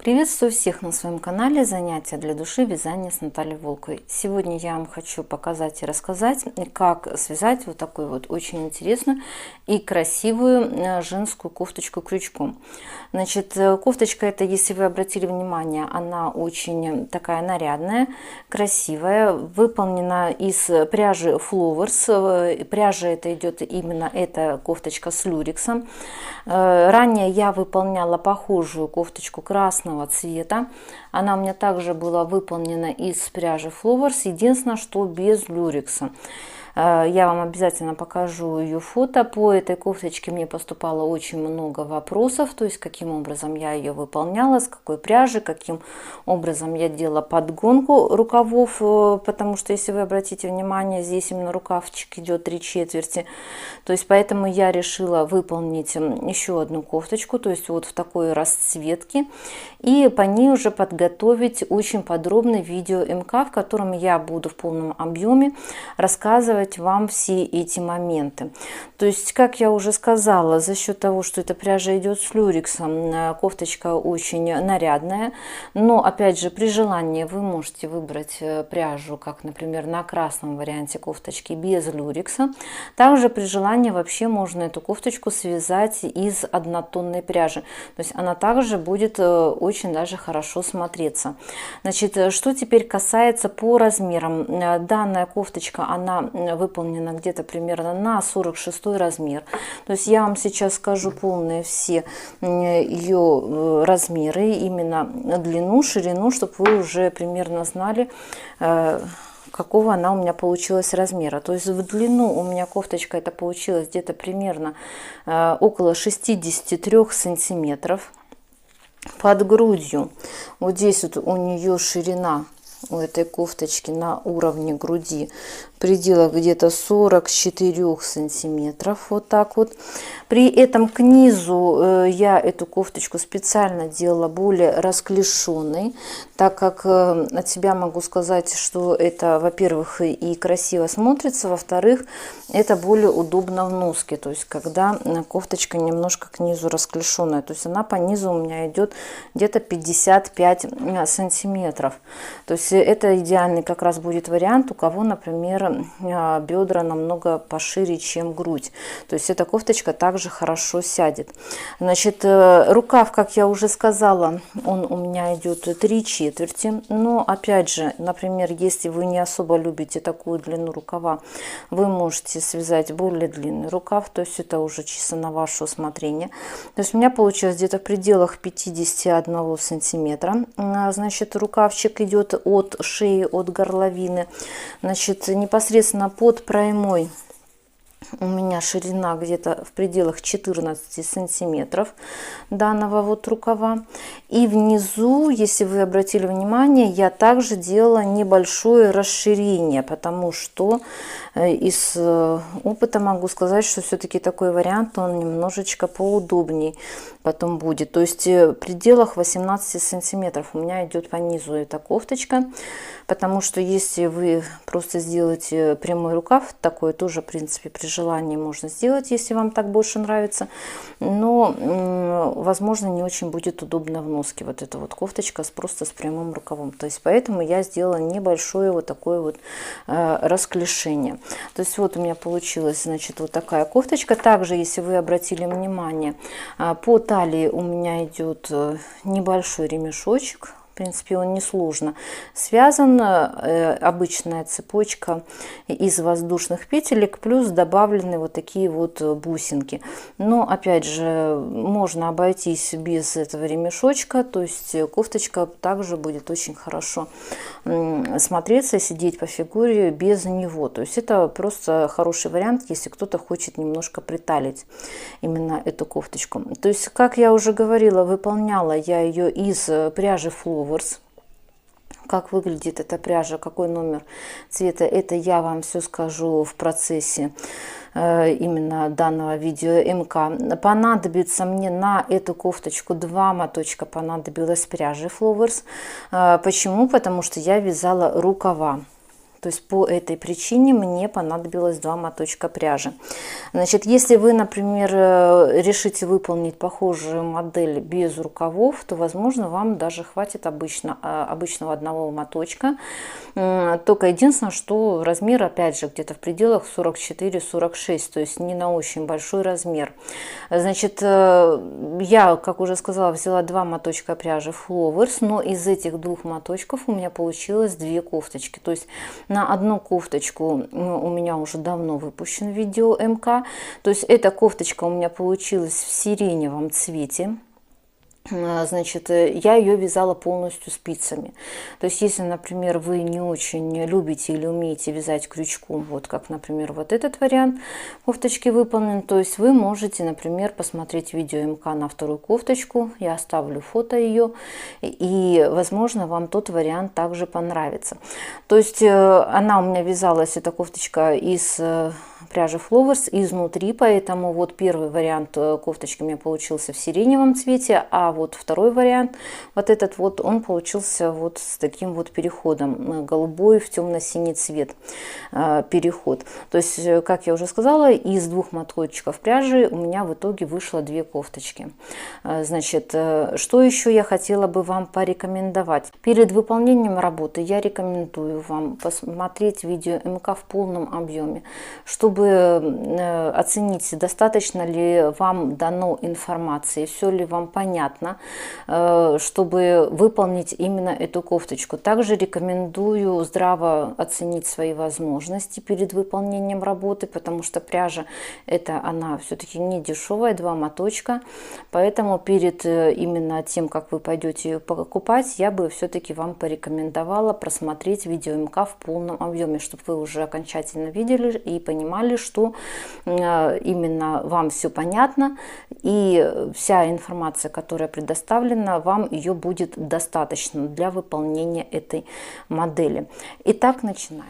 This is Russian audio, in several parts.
Приветствую всех на своем канале «Занятия для души. Вязание с Натальей Волковой». Сегодня я вам хочу показать и рассказать, как связать вот такую вот очень интересную и красивую женскую кофточку крючком. Значит, кофточка эта, если вы обратили внимание, она очень такая нарядная, красивая, выполнена из пряжи Flowers. Пряжа это идет именно эта кофточка с люрексом. Ранее я выполняла похожую кофточку красного цвета. Она у меня также была выполнена из пряжи Flowers, единственное, что без люрекса. Я вам обязательно покажу ее фото. По этой кофточке мне поступало очень много вопросов, то есть каким образом я ее выполняла, с какой пряжи, каким образом я делала подгонку рукавов, потому что, если вы обратите внимание, здесь именно рукавчик идет 3/4, то есть поэтому я решила выполнить еще одну кофточку, то есть вот в такой расцветке, и по ней уже подготовить очень подробный видео МК, в котором я буду в полном объеме рассказывать вам все эти моменты. То есть, как я уже сказала, за счет того, что эта пряжа идет с люрексом, кофточка очень нарядная, но опять же при желании вы можете выбрать пряжу, как, например, на красном варианте кофточки без люрекса. Также при желании вообще можно эту кофточку связать из однотонной пряжи, то есть она также будет очень даже хорошо смотреться. Значит, что теперь касается по размерам, данная кофточка, она выполнена где-то примерно на 46 размер. То есть я вам сейчас скажу полные все ее размеры, именно длину, ширину, чтобы вы уже примерно знали, какого она у меня получилась размера. То есть в длину у меня кофточка это получилась где-то примерно около 63 сантиметров. Под грудью вот здесь вот у нее ширина у этой кофточки на уровне груди в пределах где-то 44 сантиметров, вот так вот. При этом к низу я эту кофточку специально делала более расклешенной, так как от себя могу сказать, что это, во-первых, и красиво смотрится, во-вторых, это более удобно в носке, то есть когда кофточка немножко к низу расклешенная, то есть она по низу у меня идет где-то 55 сантиметров. То есть это идеальный как раз будет вариант, у кого, например, бедра намного пошире, чем грудь. То есть эта кофточка также хорошо сядет. Значит, рукав, как я уже сказала, он у меня идет 3/4. Но опять же, например, если вы не особо любите такую длину рукава, вы можете связать более длинный рукав, то есть это уже чисто на ваше усмотрение. То есть у меня получилось где-то в пределах 51 сантиметра. Значит, рукавчик идет от шеи, от горловины. Значит, непосредственно под проймой у меня ширина где-то в пределах 14 сантиметров данного вот рукава. И внизу, если вы обратили внимание, я также делала небольшое расширение, потому что из опыта могу сказать, что все-таки такой вариант, он немножечко поудобней потом будет. То есть в пределах 18 сантиметров у меня идет по низу эта кофточка, потому что если вы просто сделаете прямой рукав, такое тоже, в принципе, при желании можно сделать, если вам так больше нравится, но, возможно, не очень будет удобно в носке вот эта вот кофточка просто с прямым рукавом. То есть поэтому я сделала небольшое вот такое вот расклешение. То есть вот у меня получилась, значит, вот такая кофточка. Также, если вы обратили внимание, по талии у меня идет небольшой ремешочек. В принципе, он несложно связан. Обычная цепочка из воздушных петелек, плюс добавлены вот такие вот бусинки. Но, опять же, можно обойтись без этого ремешочка. То есть кофточка также будет очень хорошо смотреться, сидеть по фигуре без него. То есть это просто хороший вариант, если кто-то хочет немножко приталить именно эту кофточку. То есть, как я уже говорила, выполняла я ее из пряжи Flowers. Как выглядит эта пряжа, какой номер цвета, это я вам все скажу в процессе именно данного видео МК. Понадобится мне на эту кофточку 2 моточка, понадобилось пряжи Flowers. Почему? Потому что я вязала рукава. То есть по этой причине мне понадобилось 2 моточка пряжи. Значит, если вы, например, решите выполнить похожую модель без рукавов, то, возможно, вам даже хватит обычного одного моточка. Только единственное, что размер, опять же, где-то в пределах 44-46, то есть не на очень большой размер. Значит, я, как уже сказала, взяла 2 моточка пряжи Flowers, но из этих 2 моточков у меня получилось 2 кофточки. То есть на одну кофточку у меня уже давно выпущен видео МК. То есть эта кофточка у меня получилась в сиреневом цвете. Значит, я ее вязала полностью спицами. То есть, если, например, вы не очень любите или умеете вязать крючком, вот как, например, вот этот вариант кофточки выполнен, то есть вы можете, например, посмотреть видео МК на вторую кофточку, я оставлю фото ее, и, возможно, вам тот вариант также понравится. То есть, она у меня вязалась, эта кофточка, из пряжи Flowers изнутри, поэтому вот первый вариант кофточки у меня получился в сиреневом цвете, а вот второй вариант, вот этот вот, он получился вот с таким вот переходом, голубой в темно-синий цвет переход. То есть, как я уже сказала, из 2 моточков пряжи у меня в итоге вышло 2 кофточки. Значит, что еще я хотела бы вам порекомендовать? Перед выполнением работы я рекомендую вам посмотреть видео МК в полном объеме, чтобы оценить, достаточно ли вам дано информации, все ли вам понятно, чтобы выполнить именно эту кофточку. Также рекомендую здраво оценить свои возможности перед выполнением работы, потому что пряжа она все-таки не дешевая, 2 моточка, поэтому перед именно тем, как вы пойдете ее покупать, я бы все-таки вам порекомендовала просмотреть видео МК в полном объеме, чтобы вы уже окончательно видели и понимали, что именно вам все понятно, и вся информация, которая предоставлена, вам ее будет достаточно для выполнения этой модели. Итак, начинаем.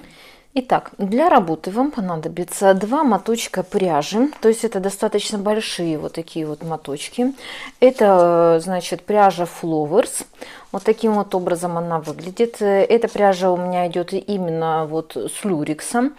Итак, для работы вам понадобится 2 моточка пряжи, то есть это достаточно большие вот такие вот моточки. Это, значит, пряжа Flowers. Вот таким вот образом она выглядит. Эта пряжа у меня идет именно вот с люрексом.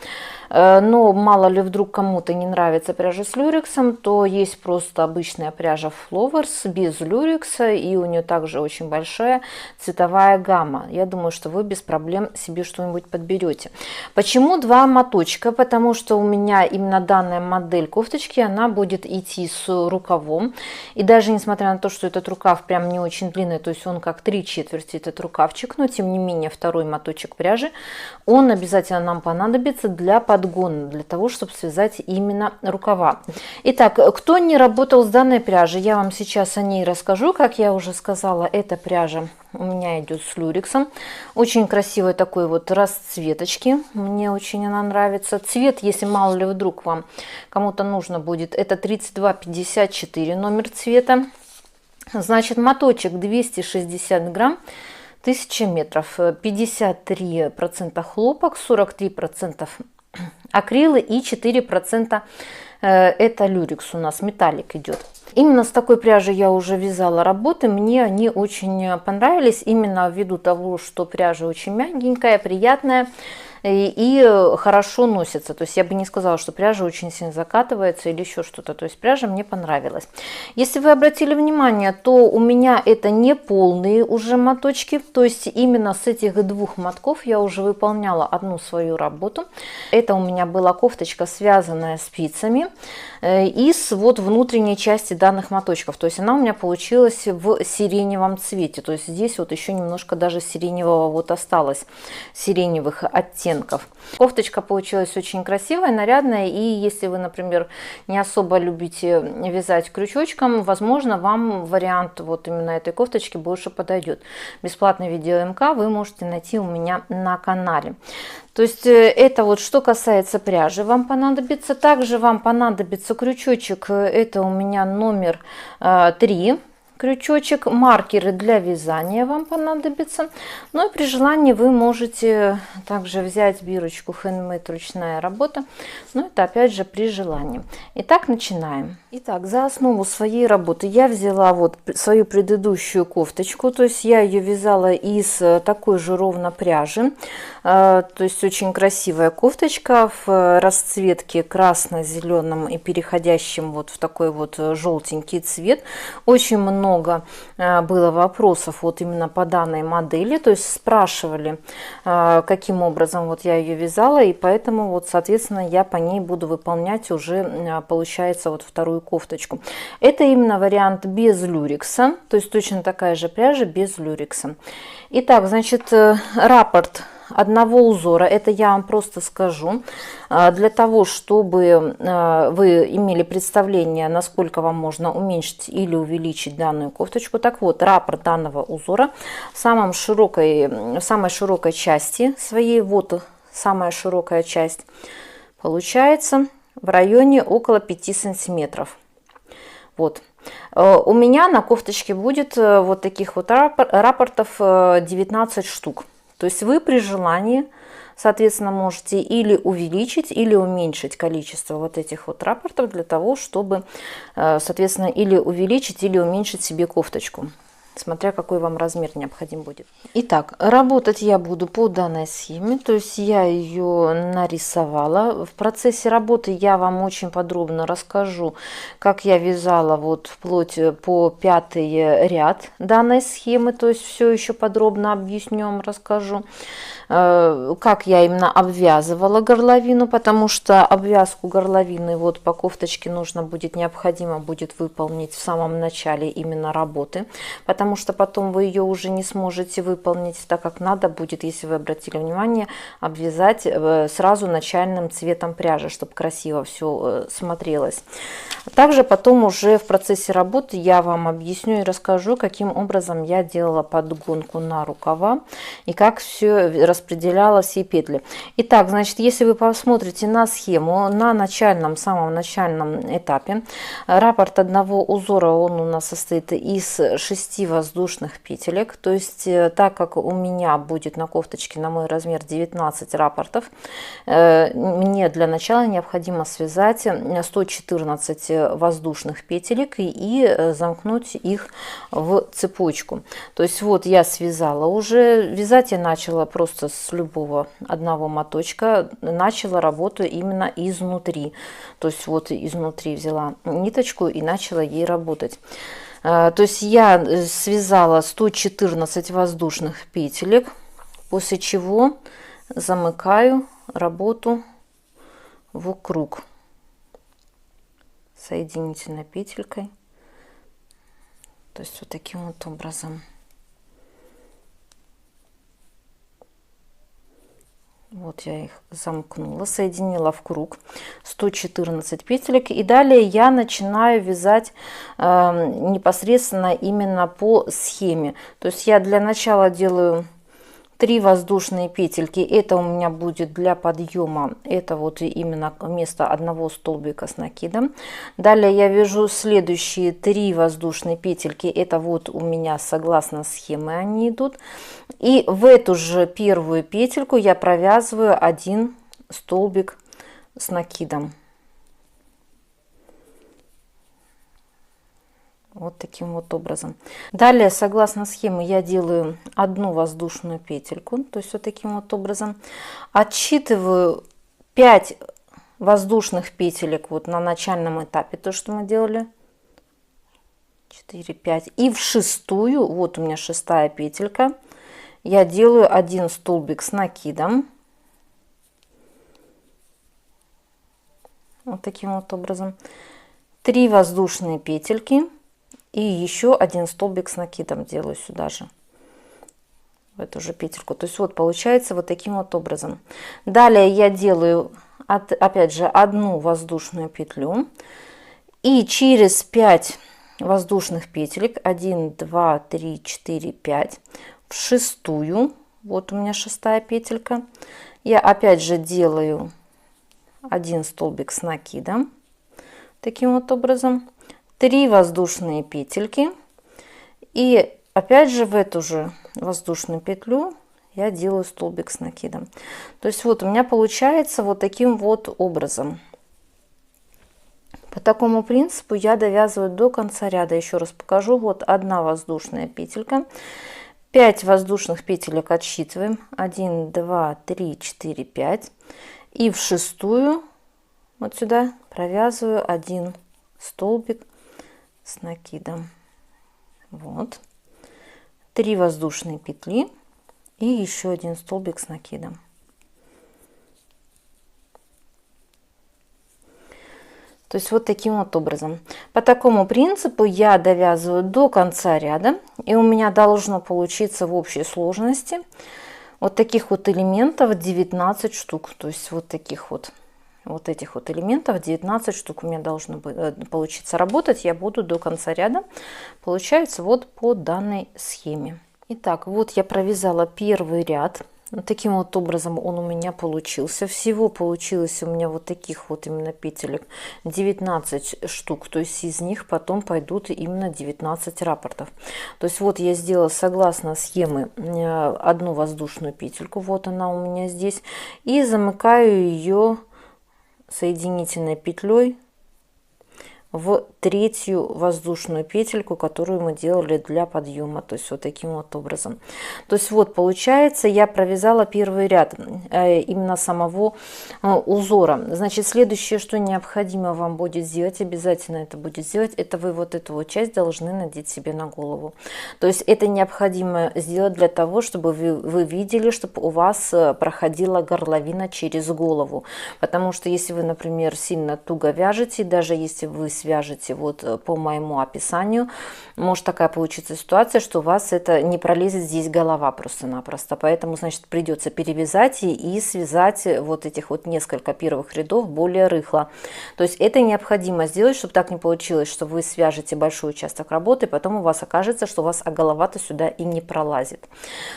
Но мало ли вдруг кому-то не нравится пряжа с люрексом, то есть просто обычная пряжа Flowers без люрекса, и у нее также очень большая цветовая гамма. Я думаю, что вы без проблем себе что-нибудь подберете. Почему 2 моточка? Потому что у меня именно данная модель кофточки, она будет идти с рукавом. И даже несмотря на то, что этот рукав прям не очень длинный, то есть он как 3/4 этот рукавчик, но тем не менее второй моточек пряжи, он обязательно нам понадобится для подгона, для того, чтобы связать именно рукава. Итак, кто не работал с данной пряжей, я вам сейчас о ней расскажу. Как я уже сказала, эта пряжа у меня идет с люрексом. Очень красивой такой вот расцветочки. Мне очень она нравится. Цвет, если мало ли вдруг вам кому-то нужно будет, это 3254 номер цвета. Значит, моточек 260 грамм, 1000 метров, 53% хлопок, 43% акрилы и 4% это люрекс у нас, металлик идет. Именно с такой пряжей я уже вязала работы, мне они очень понравились, именно ввиду того, что пряжа очень мягенькая, приятная и хорошо носится. То есть я бы не сказала, что пряжа очень сильно закатывается или еще что-то. То есть пряжа мне понравилась. Если вы обратили внимание, то у меня это не полные уже моточки. То есть именно с этих 2 мотков я уже выполняла одну свою работу. Это у меня была кофточка, связанная спицами из вот внутренней части данных моточков. То есть она у меня получилась в сиреневом цвете. То есть здесь вот еще немножко даже сиреневого вот осталось, сиреневых оттенков. Кофточка получилась очень красивая, нарядная, и если вы, например, не особо любите вязать крючочком, возможно, вам вариант вот именно этой кофточки больше подойдет. Бесплатное видео МК вы можете найти у меня на канале. То есть это вот что касается пряжи вам понадобится. Также вам понадобится крючочек, это у меня номер 3. крючочек, маркеры для вязания вам понадобятся. Ну и при желании вы можете также взять бирочку Handmade ручная работа. Но это опять же при желании. Итак, начинаем. Итак, за основу своей работы я взяла вот свою предыдущую кофточку. То есть я ее вязала из такой же ровно пряжи. То есть очень красивая кофточка в расцветке красно-зеленом и переходящем вот в такой вот желтенький цвет. Очень много было вопросов вот именно по данной модели, то есть спрашивали, каким образом вот я ее вязала, и поэтому вот соответственно я по ней буду выполнять уже получается вот вторую кофточку. Это именно вариант без люрекса, то есть точно такая же пряжа без люрекса. Итак, значит, раппорт одного узора, это я вам просто скажу, для того, чтобы вы имели представление, насколько вам можно уменьшить или увеличить данную кофточку. Так вот, раппорт данного узора в самой широкой части своей, вот самая широкая часть, получается в районе около 5 сантиметров. Вот. У меня на кофточке будет вот таких вот раппортов 19 штук. То есть вы при желании, соответственно, можете или увеличить, или уменьшить количество вот этих вот раппортов для того, чтобы, соответственно, или увеличить, или уменьшить себе кофточку, смотря какой вам размер необходим будет. Итак, работать я буду по данной схеме, то есть я ее нарисовала. В процессе работы я вам очень подробно расскажу, как я вязала вот вплоть по 5-й ряд данной схемы, то есть все еще подробно объясню вам, расскажу. Как я именно обвязывала горловину, потому что обвязку горловины вот по кофточке необходимо будет выполнить в самом начале именно работы, потому что потом вы ее уже не сможете выполнить так, как надо будет, если вы обратили внимание, обвязать сразу начальным цветом пряжи, чтобы красиво все смотрелось. Также потом уже в процессе работы я вам объясню и расскажу, каким образом я делала подгонку на рукава и как все распределяла все петли. Итак, значит, если вы посмотрите на схему, на самом начальном этапе, раппорт одного узора, он у нас состоит из 6 воздушных петелек, то есть так как у меня будет на кофточке на мой размер 19 раппортов, мне для начала необходимо связать 114 воздушных петелек и замкнуть их в цепочку. То есть вот я связала уже, вязать я начала просто с любого одного моточка, начала работу именно изнутри, то есть вот изнутри взяла ниточку и начала ей работать. То есть я связала 114 воздушных петелек, после чего замыкаю работу в круг соединительной петелькой, то есть вот таким вот образом. Вот я их замкнула, соединила в круг 114 петелек, и далее я начинаю вязать непосредственно именно по схеме. То есть я для начала делаю 3 воздушные петельки, это у меня будет для подъема, это вот именно вместо одного столбика с накидом. Далее я вяжу следующие 3 воздушные петельки, это вот у меня согласно схеме они идут, и в эту же первую петельку я провязываю 1 столбик с накидом. Вот таким вот образом. Далее, согласно схеме, я делаю 1 воздушную петельку, то есть вот таким вот образом. Отсчитываю 5 воздушных петелек вот на начальном этапе, то, что мы делали. 4, 5. И в 6-ю, вот у меня 6-я петелька, я делаю 1 столбик с накидом. Вот таким вот образом. 3 воздушные петельки. И еще 1 столбик с накидом делаю сюда же, в эту же петельку. То есть вот получается вот таким вот образом. Далее я делаю опять же 1 воздушную петлю. И через 5 воздушных петелек, 1, 2, 3, 4, 5, в 6-ю, вот у меня 6-я петелька, я опять же делаю 1 столбик с накидом. Таким вот образом. 3 воздушные петельки И опять же в эту же воздушную петлю я делаю столбик с накидом. То есть вот у меня получается вот таким вот образом. По такому принципу я довязываю до конца ряда. Еще раз покажу. Вот одна воздушная петелька. 5 воздушных петелек отсчитываем. 1, 2, 3, 4, 5. И в шестую вот сюда провязываю 1 столбик с накидом. Вот. 3 воздушные петли и еще 1 столбик с накидом. То есть вот таким вот образом. По такому принципу я довязываю до конца ряда, и у меня должно получиться в общей сложности вот таких вот элементов 19 штук. То есть вот таких вот этих вот элементов 19 штук у меня должно получиться работать. Я буду до конца ряда. Получается вот по данной схеме. Итак, вот я провязала первый ряд. Вот таким вот образом он у меня получился. Всего получилось у меня вот таких вот именно петелек 19 штук. То есть из них потом пойдут именно 19 раппортов. То есть вот я сделала согласно схемы одну воздушную петельку. Вот она у меня здесь. И замыкаю ее соединительной петлей в третью воздушную петельку, которую мы делали для подъема. То есть вот таким вот образом. То есть вот получается я провязала первый ряд именно самого узора. Значит, следующее, что необходимо вам будет сделать, обязательно это будет сделать, это вы вот эту вот часть должны надеть себе на голову. То есть это необходимо сделать для того, чтобы вы видели, чтобы у вас проходила горловина через голову. Потому что если вы, например, сильно туго вяжете, даже если вы свяжете вот по моему описанию, может такая получиться ситуация, что у вас это не пролезет здесь голова просто-напросто. Поэтому, значит, придется перевязать и связать вот этих вот несколько первых рядов более рыхло. То есть это необходимо сделать, чтобы так не получилось, что вы свяжете большой участок работы, потом у вас окажется, что у вас голова-то сюда и не пролазит.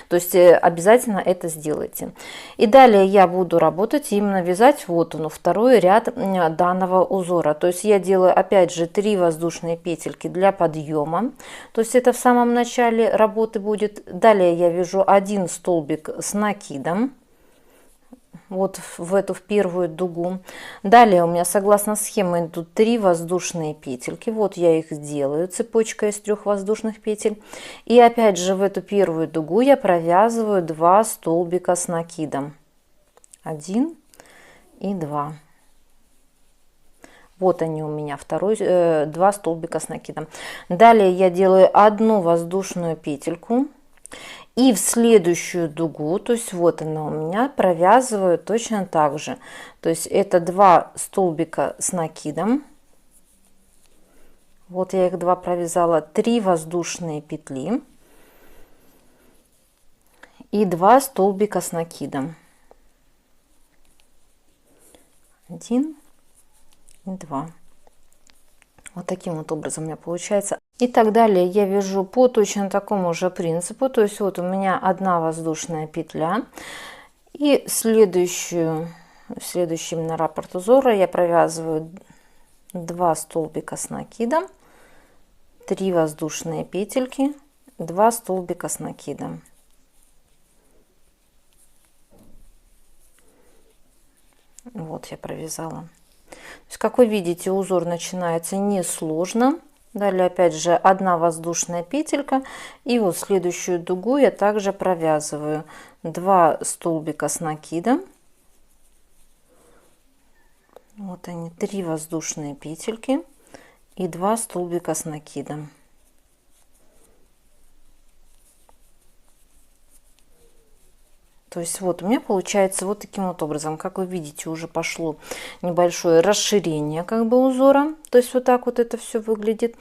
То есть обязательно это сделайте. И далее я буду работать именно вязать вот он, второй ряд данного узора. То есть я делаю опять же 3 воздушные петельки для подъема, то есть это в самом начале работы будет. Далее я вяжу 1 столбик с накидом вот в эту в первую дугу. Далее у меня согласно схеме идут 3 воздушные петельки. Вот я их делаю цепочкой из 3 воздушных петель. И опять же в эту первую дугу я провязываю 2 столбика с накидом. 1 и 2. Вот они у меня, 2 столбика с накидом. Далее я делаю 1 воздушную петельку. И в следующую дугу, то есть вот она у меня, провязываю точно так же. То есть это 2 столбика с накидом. Вот я их 2 провязала. 3 воздушные петли. И 2 столбика с накидом. 1 и 2. Вот таким вот образом у меня получается. И так далее я вяжу по точно такому же принципу. То есть вот у меня 1 воздушная петля. И следующий именно раппорт узора я провязываю 2 столбика с накидом, 3 воздушные петельки, 2 столбика с накидом. Вот я провязала. То есть, как вы видите, узор начинается несложно. Далее опять же 1 воздушная петелька. И вот следующую дугу я также провязываю 2 столбика с накидом. Вот они, 3 воздушные петельки и 2 столбика с накидом. То есть вот у меня получается вот таким вот образом. Как вы видите, уже пошло небольшое расширение как бы узора. То есть вот так вот это все выглядит.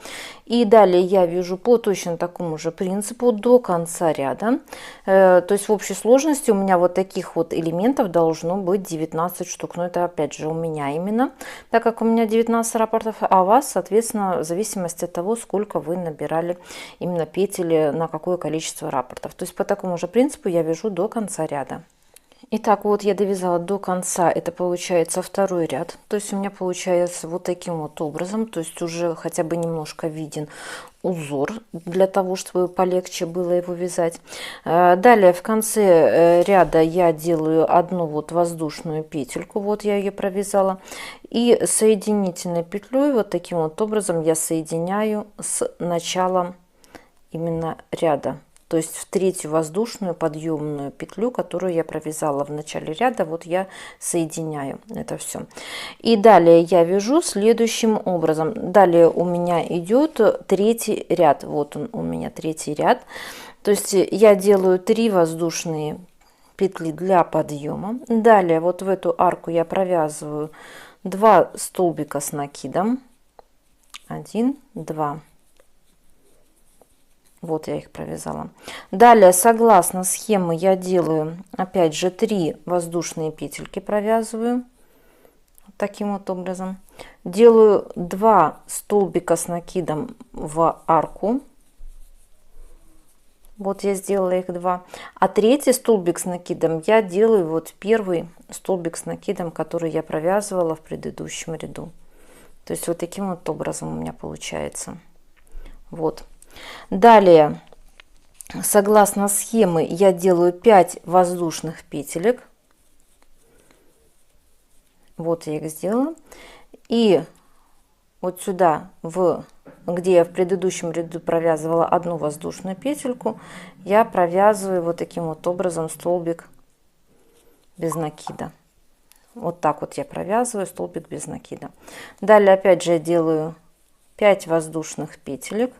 И далее я вяжу по точно такому же принципу до конца ряда. То есть в общей сложности у меня вот таких вот элементов должно быть 19 штук. Но это опять же у меня именно, так как у меня 19 раппортов, а у вас, соответственно, в зависимости от того, сколько вы набирали именно петель, на какое количество раппортов. То есть по такому же принципу я вяжу до конца ряда. Итак, вот я довязала до конца, это получается второй ряд, то есть у меня получается вот таким вот образом, то есть уже хотя бы немножко виден узор, для того чтобы полегче было его вязать. Далее в конце ряда я делаю одну вот воздушную петельку, вот я ее провязала, и соединительной петлей вот таким вот образом я соединяю с началом именно ряда. То есть в третью воздушную подъемную петлю, которую я провязала в начале ряда, вот я соединяю это все. И далее я вяжу следующим образом. Далее у меня идет третий ряд. Вот он у меня третий ряд. То есть я делаю 3 воздушные петли для подъема. Далее вот в эту арку я провязываю 2 столбика с накидом. 1, 2. Вот я их провязала. Далее, согласно схеме, я делаю опять же 3 воздушные петельки, провязываю вот таким вот образом. Делаю 2 столбика с накидом в арку. Вот я сделала их 2. А третий столбик с накидом я делаю вот первый столбик с накидом, который я провязывала в предыдущем ряду. То есть вот таким вот образом у меня получается. Вот. Далее, согласно схемы, я делаю 5 воздушных петелек. Вот я их сделала. И вот сюда, где я в предыдущем ряду провязывала одну воздушную петельку, я провязываю вот таким вот образом столбик без накида. Вот так вот я провязываю столбик без накида. Далее опять же я делаю 5 воздушных петелек.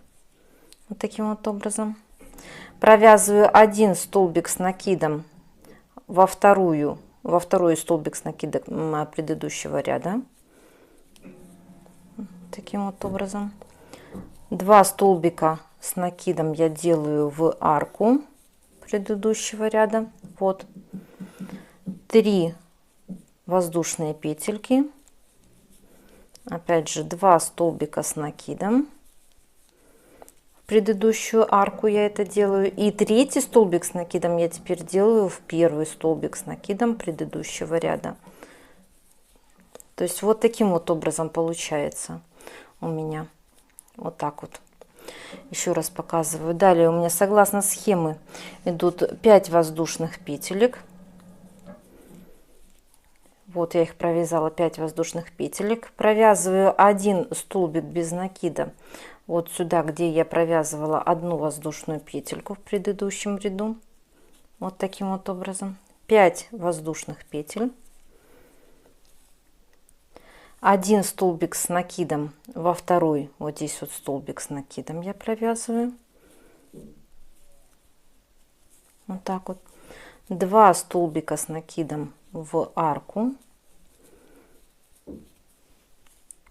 Вот таким вот образом. Провязываю 1 столбик с накидом во второй столбик с накидом предыдущего ряда. Таким вот образом. 2 столбика с накидом я делаю в арку предыдущего ряда. Вот. 3 воздушные петельки. Опять же 2 столбика с накидом. Предыдущую арку я это делаю, и третий столбик с накидом я теперь делаю в первый столбик с накидом предыдущего ряда. То есть вот таким вот образом получается у меня. Вот так вот. Еще раз показываю. Далее у меня согласно схемы идут 5 воздушных петелек. Вот я их провязала, 5 воздушных петелек. Провязываю 1 столбик без накида вот сюда, где я провязывала одну воздушную петельку в предыдущем ряду. Вот таким вот образом. 5 воздушных петель. 1 столбик с накидом во второй, вот здесь вот столбик с накидом я провязываю. Вот так вот. 2 столбика с накидом в арку.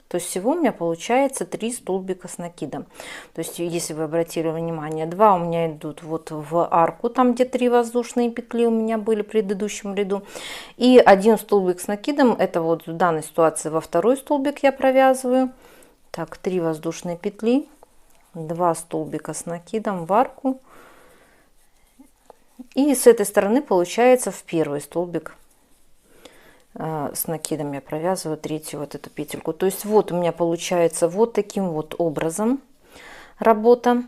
То есть всего у меня получается 3 столбика с накидом. То есть если вы обратили внимание, 2 у меня идут вот в арку, там где 3 воздушные петли у меня были в предыдущем ряду. И 1 столбик с накидом, это вот в данной ситуации во второй столбик я провязываю. Так, 3 воздушные петли, 2 столбика с накидом в арку. И с этой стороны получается в первый столбик с накидом я провязываю третью вот эту петельку. То есть вот у меня получается вот таким вот образом работа.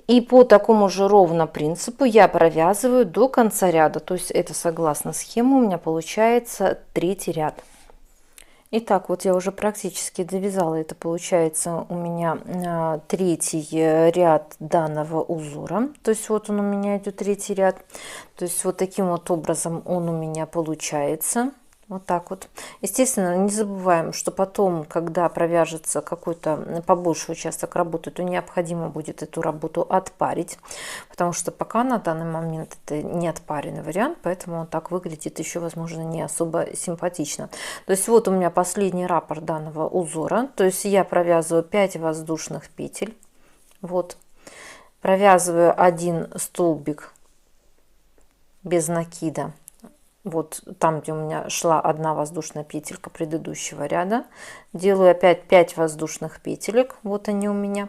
И по такому же ровно принципу я провязываю до конца ряда. То есть это согласно схеме у меня получается третий ряд. Итак, вот я уже практически довязала. Это получается у меня третий ряд данного узора. То есть вот он у меня идет третий ряд. То есть вот таким вот образом он у меня получается. Вот так вот. Естественно, не забываем, что потом, когда провяжется какой-то побольше участок работы, то необходимо будет эту работу отпарить, потому что пока на данный момент это не отпаренный вариант, поэтому он так выглядит еще, возможно, не особо симпатично. То есть вот у меня последний раппорт данного узора, то есть я провязываю 5 воздушных петель, вот, провязываю 1 столбик без накида. Вот там, где у меня шла 1 воздушная петелька предыдущего ряда, делаю опять 5 воздушных петелек, вот они у меня,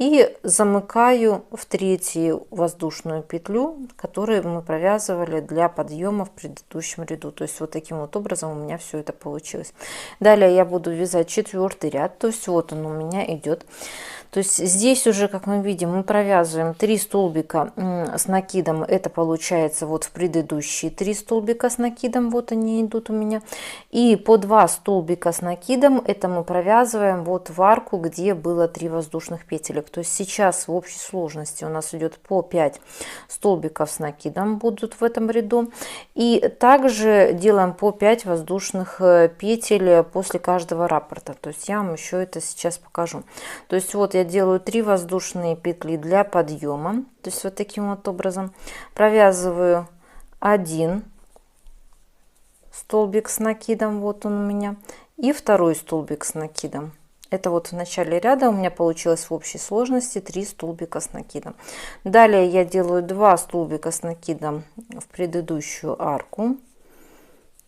и замыкаю в третью воздушную петлю, которую мы провязывали для подъема в предыдущем ряду. То есть вот таким вот образом у меня все это получилось. Далее я буду вязать четвертый ряд, то есть вот он у меня идет. То есть здесь уже, как мы видим, мы провязываем 3 столбика с накидом. Это получается вот в предыдущие 3 столбика с накидом. Вот они идут у меня. И по 2 столбика с накидом это мы провязываем вот в арку, где было 3 воздушных петелек. То есть сейчас в общей сложности у нас идет по 5 столбиков с накидом будут в этом ряду. И также делаем по 5 воздушных петель после каждого раппорта. То есть я вам еще это сейчас покажу. То есть вот я делаю 3 воздушные петли для подъема, то есть вот таким вот образом провязываю 1 столбик с накидом, вот он у меня, и второй столбик с накидом. Это вот в начале ряда у меня получилось в общей сложности 3 столбика с накидом. Далее я делаю 2 столбика с накидом в предыдущую арку,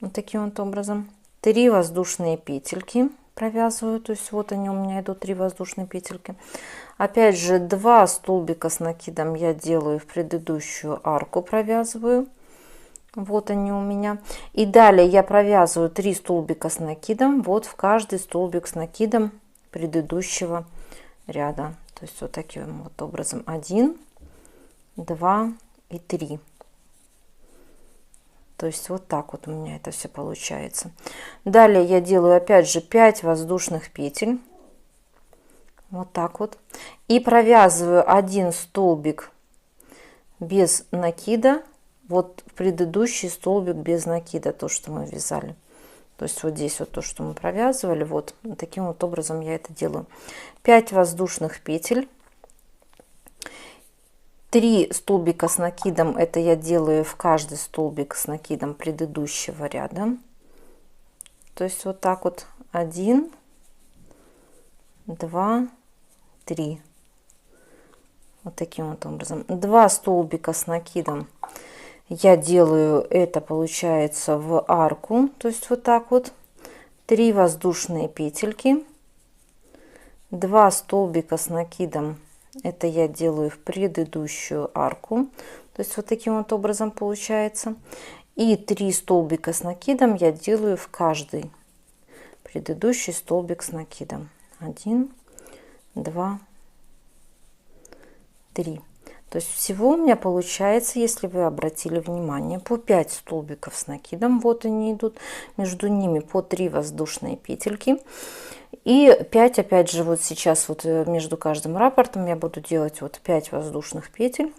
вот таким вот образом, 3 воздушные петельки провязываю, то есть вот они у меня идут 3 воздушные петельки. Опять же 2 столбика с накидом я делаю в предыдущую арку, провязываю, вот они у меня. И далее я провязываю 3 столбика с накидом вот в каждый столбик с накидом предыдущего ряда, то есть вот таким вот образом 1, 2 и 3. То есть вот так вот у меня это все получается. Далее я делаю опять же 5 воздушных петель. Вот так вот. И провязываю 1 столбик без накида. Вот в предыдущий столбик без накида, то, что мы вязали. То есть вот здесь вот то, что мы провязывали. Вот таким вот образом я это делаю. 5 воздушных петель. 3 столбика с накидом, это я делаю в каждый столбик с накидом предыдущего ряда. То есть вот так вот 1, 2, 3. Вот таким вот образом. 2 столбика с накидом я делаю, это получается в арку, то есть вот так вот. 3 воздушные петельки. 2 столбика с накидом. Это я делаю в предыдущую арку, то есть вот таким вот образом получается. И 3 столбика с накидом я делаю в каждый предыдущий столбик с накидом. 1, 2, 3. То есть всего у меня получается, если вы обратили внимание, по 5 столбиков с накидом. Вот они идут, между ними по 3 воздушные петельки. И 5, опять же, вот сейчас вот между каждым раппортом я буду делать вот 5 воздушных петель.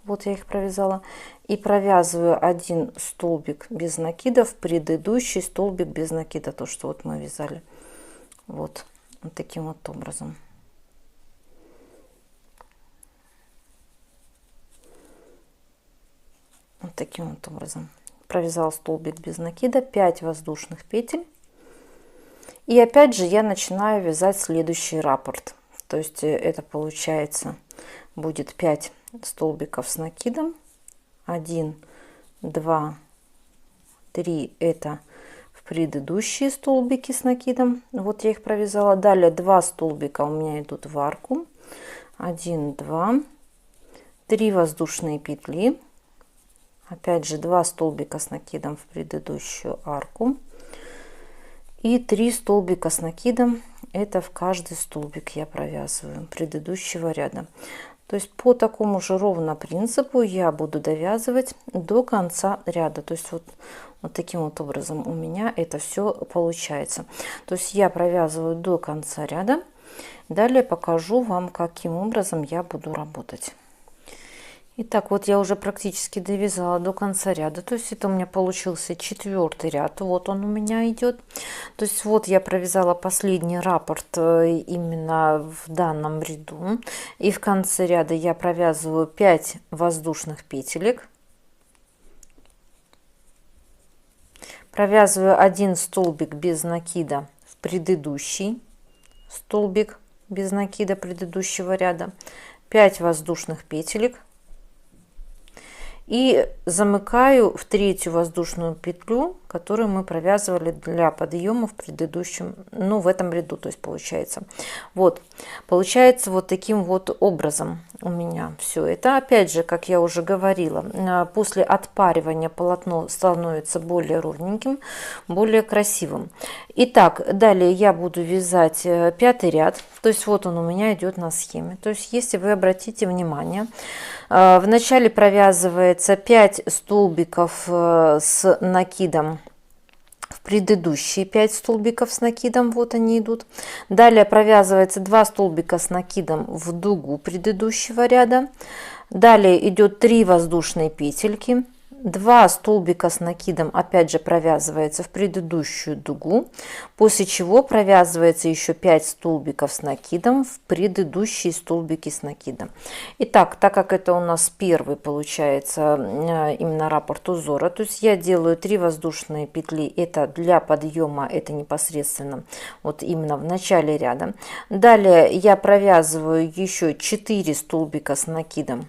Вот я их провязала. И провязываю 1 столбик без накида в предыдущий столбик без накида. То, что вот мы вязали. Вот таким вот образом. Вот таким вот образом. Провязала столбик без накида, 5 воздушных петель. И опять же я начинаю вязать следующий раппорт. То есть это получается будет 5 столбиков с накидом. 1, 2, 3 это в предыдущие столбики с накидом. Вот я их провязала. Далее 2 столбика у меня идут в арку. 1, 2, 3 воздушные петли. Опять же 2 столбика с накидом в предыдущую арку. И 3 столбика с накидом, это в каждый столбик я провязываю предыдущего ряда. То есть по такому же ровно принципу я буду довязывать до конца ряда. То есть вот таким вот образом у меня это все получается. То есть я провязываю до конца ряда. Далее покажу вам, каким образом я буду работать. Итак, вот я уже практически довязала до конца ряда. То есть это у меня получился 4-й ряд. Вот он у меня идет. То есть вот я провязала последний раппорт именно в данном ряду. И в конце ряда я провязываю 5 воздушных петелек. Провязываю 1 столбик без накида в предыдущий столбик без накида предыдущего ряда. 5 воздушных петелек. И замыкаю в 3-ю воздушную петлю которую мы провязывали для подъема в предыдущем, ну, в этом ряду, то есть получается. Вот, получается вот таким вот образом у меня все это. Опять же, как я уже говорила, после отпаривания полотно становится более ровненьким, более красивым. Итак, далее я буду вязать 5-й ряд, то есть вот он у меня идет на схеме. То есть если вы обратите внимание, вначале провязывается 5 столбиков с накидом в предыдущие 5 столбиков с накидом, вот они идут. Далее провязывается 2 столбика с накидом в дугу предыдущего ряда. Далее идет 3 воздушные петельки. 2 столбика с накидом опять же провязывается в предыдущую дугу, после чего провязывается еще 5 столбиков с накидом в предыдущие столбики с накидом. Итак, так как это у нас первый получается именно раппорт узора, то есть я делаю 3 воздушные петли, это для подъема, это непосредственно вот именно в начале ряда. Далее я провязываю еще 4 столбика с накидом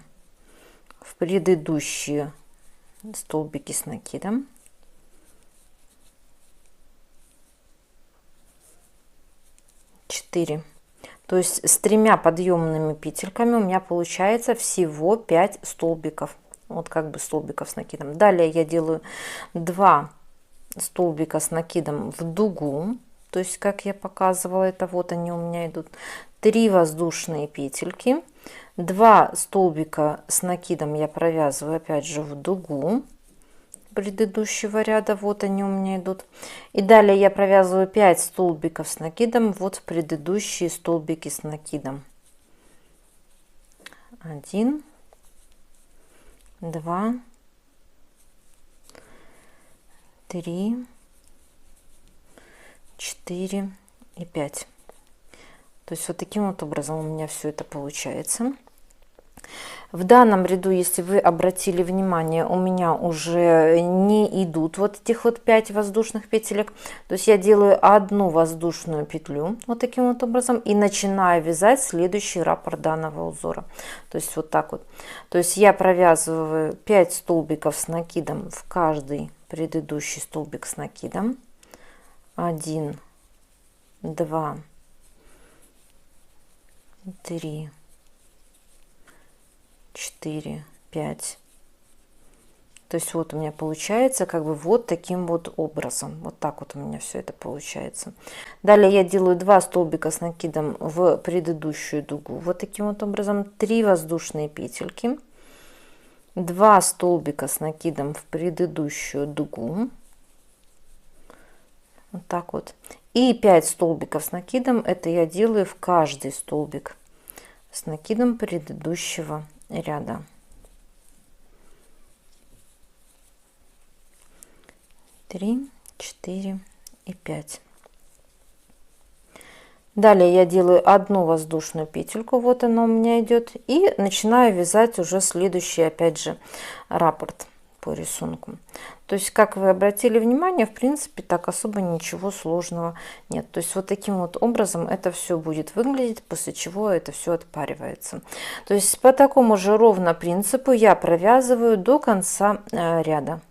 в предыдущие столбики с накидом. Четыре. То есть с 3 подъемными петельками у меня получается всего 5 столбиков. Вот как бы столбиков с накидом. Далее я делаю 2 столбика с накидом в дугу. То есть как я показывала, это вот они у меня идут. 3 воздушные петельки. 2 столбика с накидом я провязываю опять же в дугу предыдущего ряда, вот они у меня идут. И далее я провязываю 5 столбиков с накидом вот в предыдущие столбики с накидом. 1, 2, 3, 4 и 5. То есть вот таким вот образом у меня все это получается. В данном ряду, если вы обратили внимание, у меня уже не идут вот этих вот 5 воздушных петелек. То есть я делаю одну воздушную петлю вот таким вот образом и начинаю вязать следующий раппорт данного узора. То есть вот так вот. То есть я провязываю 5 столбиков с накидом в каждый предыдущий столбик с накидом. 1, 2, 3, 4, 5. То есть вот у меня получается как бы вот таким вот образом. Вот так вот у меня все это получается. Далее я делаю 2 столбика с накидом в предыдущую дугу. Вот таким вот образом. 3 воздушные петельки. 2 столбика с накидом в предыдущую дугу. Вот так вот. И 5 столбиков с накидом. Это я делаю в каждый столбик с накидом предыдущего ряда. 3, 4 и 5. Далее я делаю одну воздушную петельку, вот она у меня идет, и начинаю вязать уже следующий опять же раппорт по рисунку. То есть, как вы обратили внимание, в принципе, так особо ничего сложного нет. То есть вот таким вот образом это все будет выглядеть, после чего это все отпаривается. То есть по такому же ровно принципу я провязываю до конца ряда.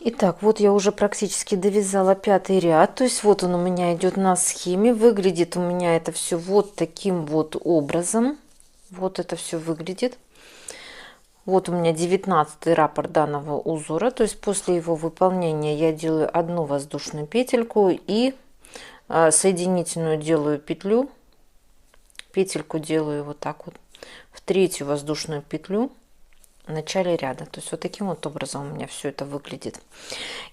Итак, вот я уже практически довязала 5-й ряд, то есть вот он у меня идет на схеме, выглядит у меня это все вот таким вот образом. Вот это все выглядит. Вот у меня 19-й раппорт данного узора, то есть после его выполнения я делаю одну воздушную петельку и соединительную делаю петлю, петельку делаю вот так вот в 3-ю воздушную петлю в начале ряда. То есть вот таким вот образом у меня все это выглядит.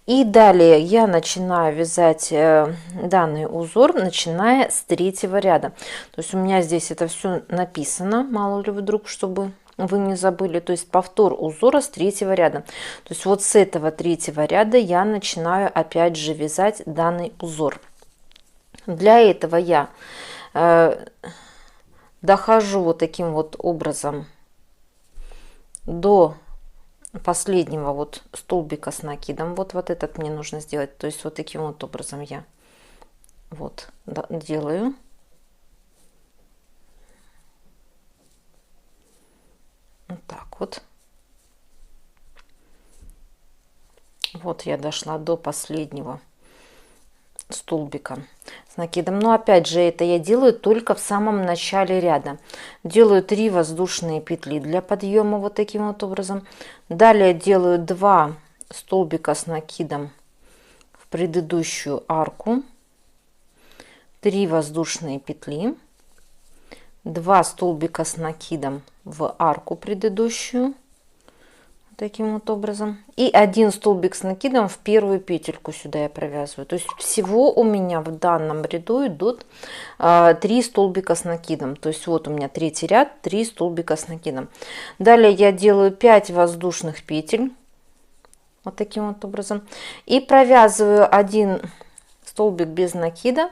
И далее я начинаю вязать данный узор, начиная с 3-го ряда. То есть у меня здесь это все написано, мало ли вдруг, чтобы вы не забыли. То есть повтор узора с 3-го ряда. То есть вот с этого 3-го ряда я начинаю опять же вязать данный узор. Для этого я дохожу вот таким вот образом до последнего вот столбика с накидом. Вот этот мне нужно сделать. То есть вот таким вот образом я вот делаю. Вот так вот. Вот я дошла до последнего столбика с накидом. Но опять же, это я делаю только в самом начале ряда. Делаю 3 воздушные петли для подъема вот таким вот образом. Далее делаю 2 столбика с накидом в предыдущую арку, 3 воздушные петли, 2 столбика с накидом в арку предыдущую, таким вот образом, и 1 столбик с накидом в первую петельку сюда я провязываю. То есть всего у меня в данном ряду идут 3 столбика с накидом. То есть вот у меня третий ряд, 3 столбика с накидом. Далее я делаю 5 воздушных петель вот таким вот образом и провязываю 1 столбик без накида,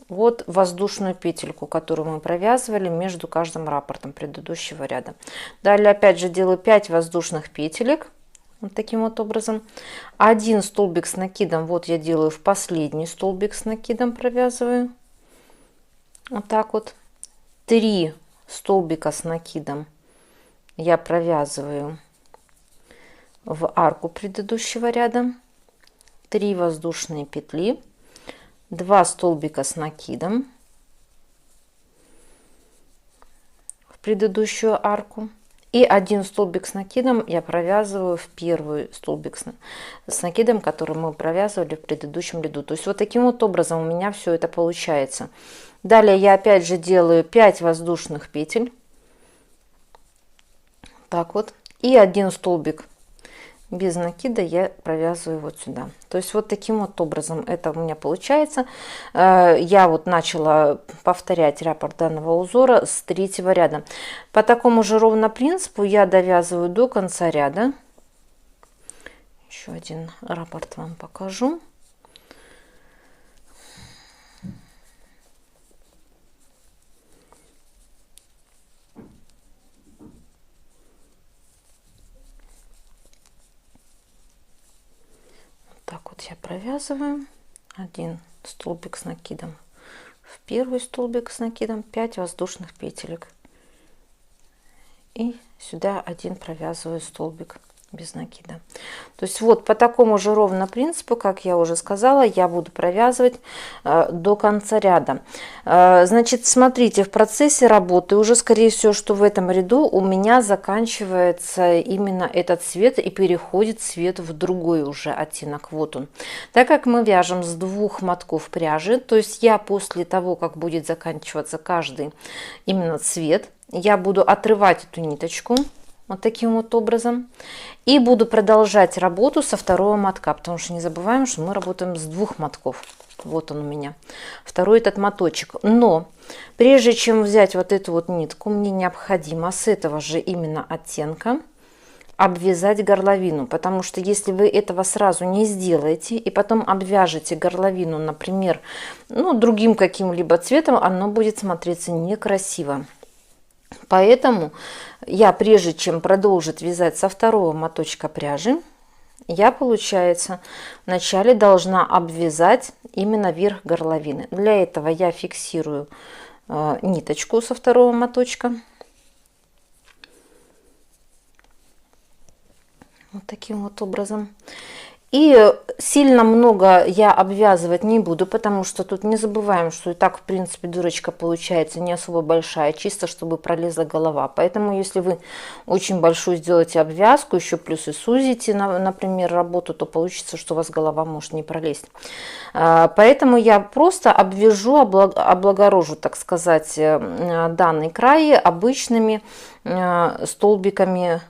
вот воздушную петельку, которую мы провязывали между каждым раппортом предыдущего ряда. Далее опять же делаю 5 воздушных петелек вот таким вот образом. 1 столбик с накидом вот я делаю в последний столбик с накидом, провязываю вот так вот. 3 столбика с накидом я провязываю в арку предыдущего ряда, 3 воздушные петли, 2 столбика с накидом в предыдущую арку и 1 столбик с накидом я провязываю в первый столбик с накидом, который мы провязывали в предыдущем ряду. То есть вот таким вот образом у меня все это получается. Далее я опять же делаю 5 воздушных петель, так вот, и 1 столбик без накида я провязываю вот сюда. То есть вот таким вот образом это у меня получается. Я вот начала повторять раппорт данного узора с 3-го ряда. По такому же ровно принципу я довязываю до конца ряда. Еще один раппорт вам покажу. Так вот я провязываю 1 столбик с накидом в первый столбик с накидом, 5 воздушных петелек и сюда 1 провязываю столбик без накида. То есть вот по такому же ровно принципу, как я уже сказала, я буду провязывать до конца ряда. Значит, смотрите, в процессе работы уже скорее всего, что в этом ряду у меня заканчивается именно этот цвет и переходит цвет в другой уже оттенок. Вот он. Так как мы вяжем с 2 мотков пряжи, то есть я после того, как будет заканчиваться каждый именно цвет, я буду отрывать эту ниточку вот таким вот образом и буду продолжать работу со 2-го мотка, потому что не забываем, что мы работаем с 2 мотков. Вот он у меня второй этот моточек. Но прежде чем взять вот эту вот нитку, мне необходимо с этого же именно оттенка обвязать горловину, потому что если вы этого сразу не сделаете и потом обвяжете горловину, например, другим каким-либо цветом, оно будет смотреться некрасиво. Поэтому я, прежде чем продолжить вязать со 2-го моточка пряжи, я, получается, вначале должна обвязать именно верх горловины. Для этого я фиксирую ниточку со 2-го моточка. Вот таким вот образом. И сильно много я обвязывать не буду, потому что тут не забываем, что и так, в принципе, дырочка получается не особо большая, чисто чтобы пролезла голова. Поэтому, если вы очень большую сделаете обвязку, еще плюс и сузите, например, работу, то получится, что у вас голова может не пролезть. Поэтому я просто обвяжу, облагорожу, так сказать, данный край обычными столбиками,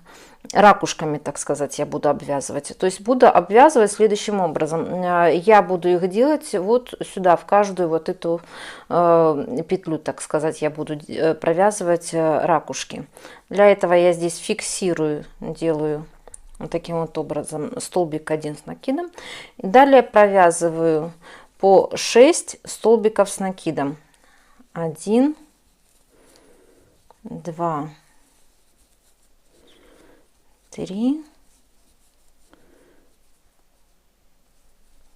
ракушками, так сказать, я буду обвязывать. То есть буду обвязывать следующим образом. Я буду их делать вот сюда, в каждую вот эту петлю, так сказать, я буду провязывать ракушки. Для этого я здесь фиксирую, делаю вот таким вот образом столбик 1 с накидом. Далее провязываю по 6 столбиков с накидом. 1, 2, 3,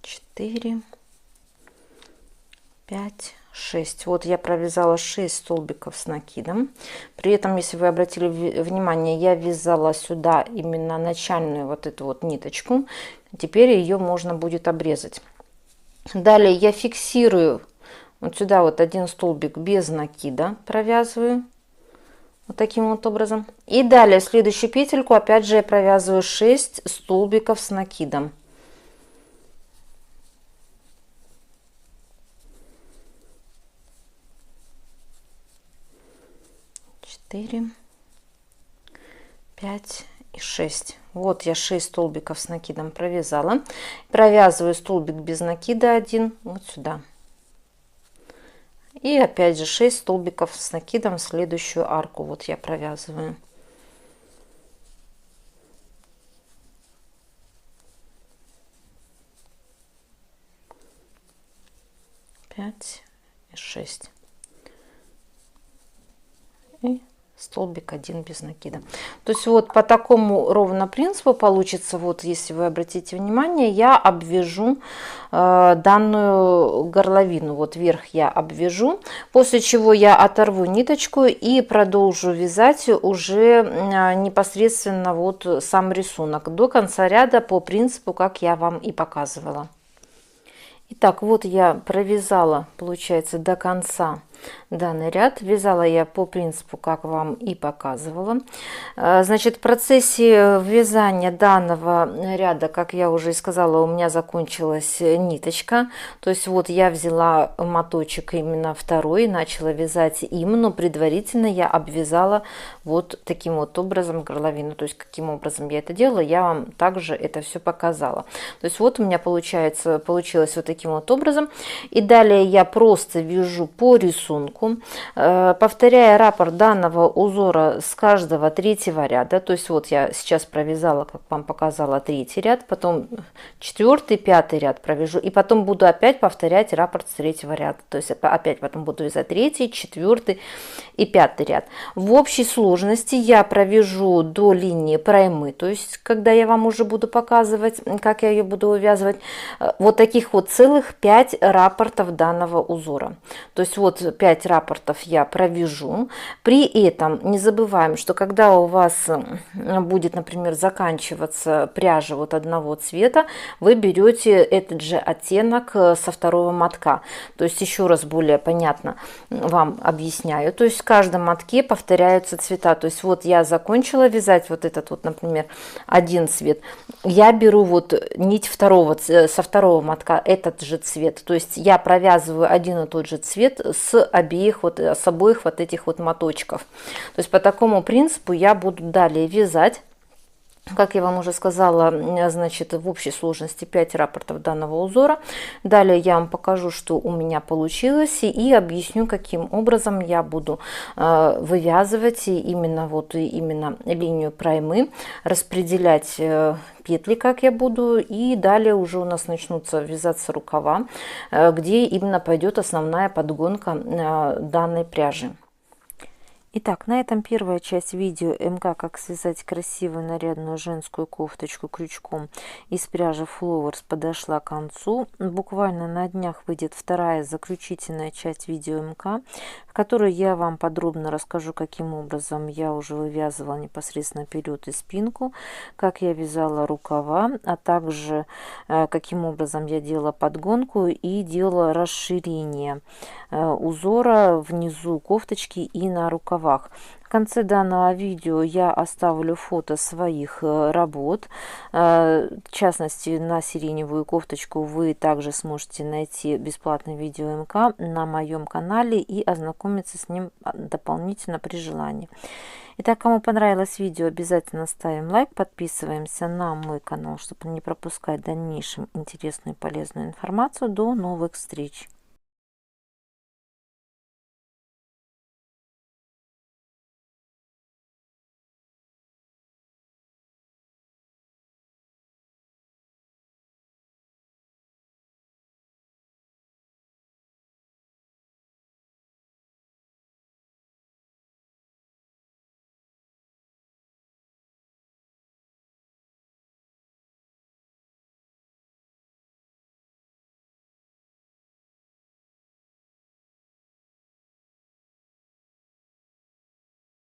4, 5, 6. Вот я провязала 6 столбиков с накидом. При этом, если вы обратили внимание, я вязала сюда именно начальную вот эту вот ниточку. Теперь ее можно будет обрезать. Далее я фиксирую вот сюда вот один столбик без накида, провязываю вот таким вот образом. И далее следующую петельку опять же я провязываю 6 столбиков с накидом. 4, 5 и 6. Вот я 6 столбиков с накидом провязала. Провязываю столбик без накида один вот сюда. И опять же 6 столбиков с накидом в следующую арку. Вот я провязываю. 5 и 6. И столбик один без накида. То есть вот по такому ровно принципу получится. Вот если вы обратите внимание, я обвяжу данную горловину. Вот верх я обвяжу, после чего я оторву ниточку и продолжу вязать уже непосредственно вот сам рисунок до конца ряда по принципу, как я вам и показывала. Итак, вот я провязала, получается, до конца данный ряд. Вязала я по принципу, как вам и показывала. Значит, в процессе вязания данного ряда, как я уже и сказала, у меня закончилась ниточка. То есть вот я взяла моточек именно второй, начала вязать им, но предварительно я обвязала вот таким вот образом горловину. То есть каким образом я это делала, я вам также это все показала. То есть вот у меня получилось вот таким вот образом. И далее я просто вяжу по рисунку, повторяя раппорт данного узора с каждого третьего ряда. То есть вот я сейчас провязала, как вам показала, третий ряд, потом четвертый, пятый ряд провяжу, и потом буду опять повторять раппорт с третьего ряда. То есть опять потом буду вязать третий, четвертый и пятый ряд. В общей сложности я провяжу до линии проймы, то есть когда я вам уже буду показывать, как я ее буду вывязывать, вот таких вот целых 5 раппортов данного узора. То есть вот 5 раппортов я провяжу. При этом не забываем, что когда у вас будет, например, заканчиваться пряжа вот одного цвета, вы берете этот же оттенок со второго мотка. То есть еще раз более понятно вам объясняю. То есть в каждом мотке повторяются цвета. То есть вот я закончила вязать вот этот вот, например, один цвет. Я беру вот нить со второго мотка этот же цвет. То есть я провязываю один и тот же цвет с обоих вот этих вот моточков. То есть по такому принципу я буду далее вязать. Как я вам уже сказала, значит, в общей сложности 5 раппортов данного узора. Далее я вам покажу, что у меня получилось, и объясню, каким образом я буду вывязывать именно линию проймы, распределять петли, как я буду, и далее уже у нас начнутся вязаться рукава, где именно пойдет основная подгонка данной пряжи. Итак, на этом первая часть видео МК «Как связать красивую нарядную женскую кофточку крючком из пряжи Flowers» подошла к концу. Буквально на днях выйдет вторая заключительная часть видео МК, в которой я вам подробно расскажу, каким образом я уже вывязывала непосредственно вперед и спинку, как я вязала рукава, а также каким образом я делала подгонку и делала расширение узора внизу кофточки и на рукавах. В конце данного видео я оставлю фото своих работ. В частности, на сиреневую кофточку вы также сможете найти бесплатное видео МК на моем канале и ознакомиться с ним дополнительно при желании. Итак, кому понравилось видео, обязательно ставим лайк, подписываемся на мой канал, чтобы не пропускать в дальнейшем интересную и полезную информацию. До новых встреч!